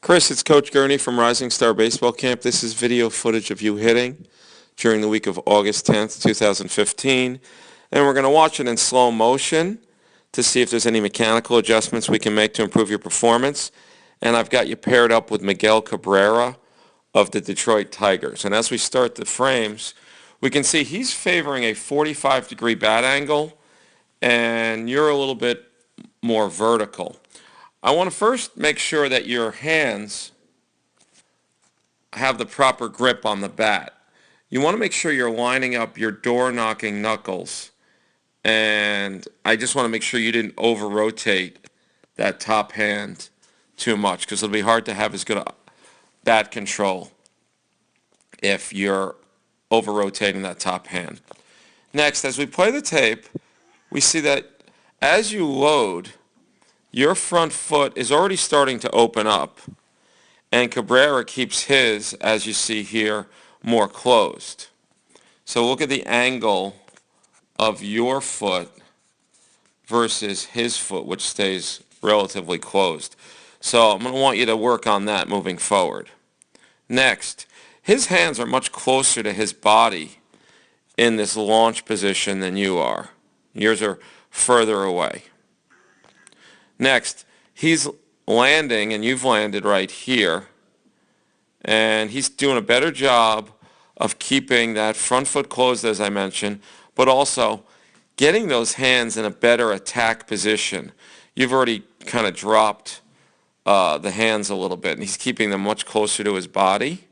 Chris, it's Coach Gurney from Rising Star Baseball Camp. This is video footage of you hitting during the week of August 10th, 2015. And we're going to watch it in slow motion to see if there's any mechanical adjustments we can make to improve your performance. And I've got you paired up with Miguel Cabrera of the Detroit Tigers. And as we start the frames, we can see he's favoring a 45-degree bat angle, and you're a little bit more vertical. I want to first make sure that your hands have the proper grip on the bat. You want to make sure you're lining up your door-knocking knuckles, and I just want to make sure you didn't over-rotate that top hand too much, because it'll be hard to have as good a bat control if you're over-rotating that top hand. Next, as we play the tape, we see that as you load, your front foot is already starting to open up, and Cabrera keeps his, as you see here, more closed. So look at the angle of your foot versus his foot, which stays relatively closed. So I'm going to want you to work on that moving forward. Next, his hands are much closer to his body in this launch position than you are. Yours are further away. Next, he's landing, and you've landed right here, and he's doing a better job of keeping that front foot closed, as I mentioned, but also getting those hands in a better attack position. You've already kind of dropped the hands a little bit, and he's keeping them much closer to his body.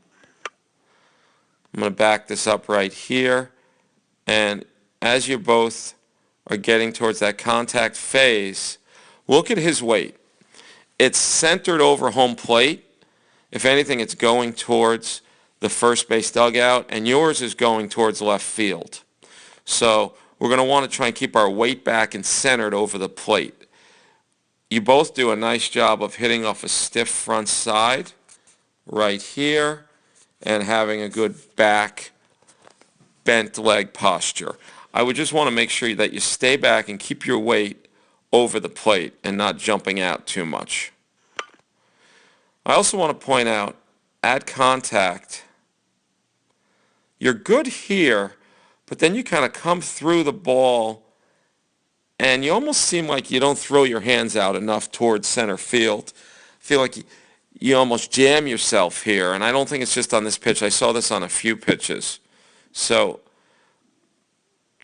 I'm going to back this up right here, and as you both are getting towards that contact phase, look at his weight. It's centered over home plate. If anything, it's going towards the first base dugout, and yours is going towards left field. So we're going to want to try and keep our weight back and centered over the plate. You both do a nice job of hitting off a stiff front side right here and having a good back bent leg posture. I would just want to make sure that you stay back and keep your weight over the plate and not jumping out too much. I also want to point out, at contact, you're good here, but then you kind of come through the ball and you almost seem like you don't throw your hands out enough towards center field. I feel like you almost jam yourself here, and I don't think it's just on this pitch. I saw this on a few pitches. So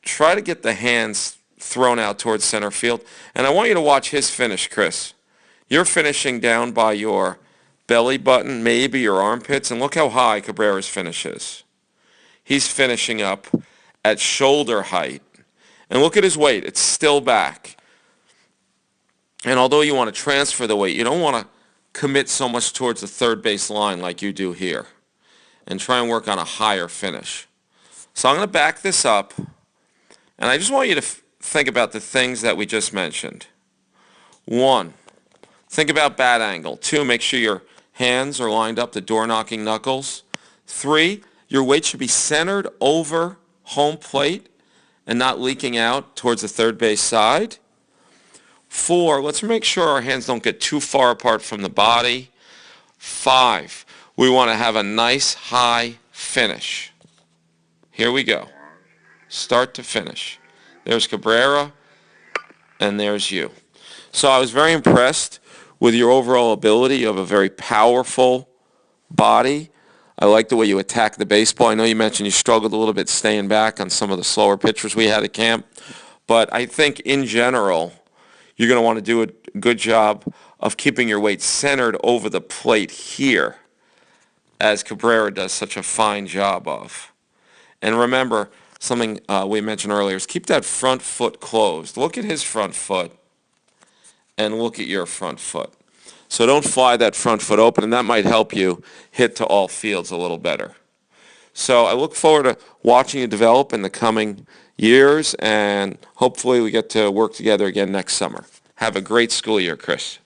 try to get the hands thrown out towards center field. And I want you to watch his finish, Chris. You're finishing down by your belly button, maybe your armpits, and look how high Cabrera's finish is. He's finishing up at shoulder height. And look at his weight. It's still back. And although you want to transfer the weight, you don't want to commit so much towards the third base line like you do here. And try and work on a higher finish. So I'm going to back this up. And I just want you to think about the things that we just mentioned. 1, think about bat angle. 2, make sure your hands are lined up, the door-knocking knuckles. 3, your weight should be centered over home plate and not leaking out towards the third base side. 4, let's make sure our hands don't get too far apart from the body. 5, we want to have a nice high finish. Here we go. Start to finish. There's Cabrera, and there's you. So I was very impressed with your overall ability. You have a very powerful body. I like the way you attack the baseball. I know you mentioned you struggled a little bit staying back on some of the slower pitchers we had at camp. But I think in general, you're going to want to do a good job of keeping your weight centered over the plate here, as Cabrera does such a fine job of. And remember, something we mentioned earlier is keep that front foot closed. Look at his front foot and look at your front foot. So don't fly that front foot open, and that might help you hit to all fields a little better. So I look forward to watching you develop in the coming years, and hopefully we get to work together again next summer. Have a great school year, Chris.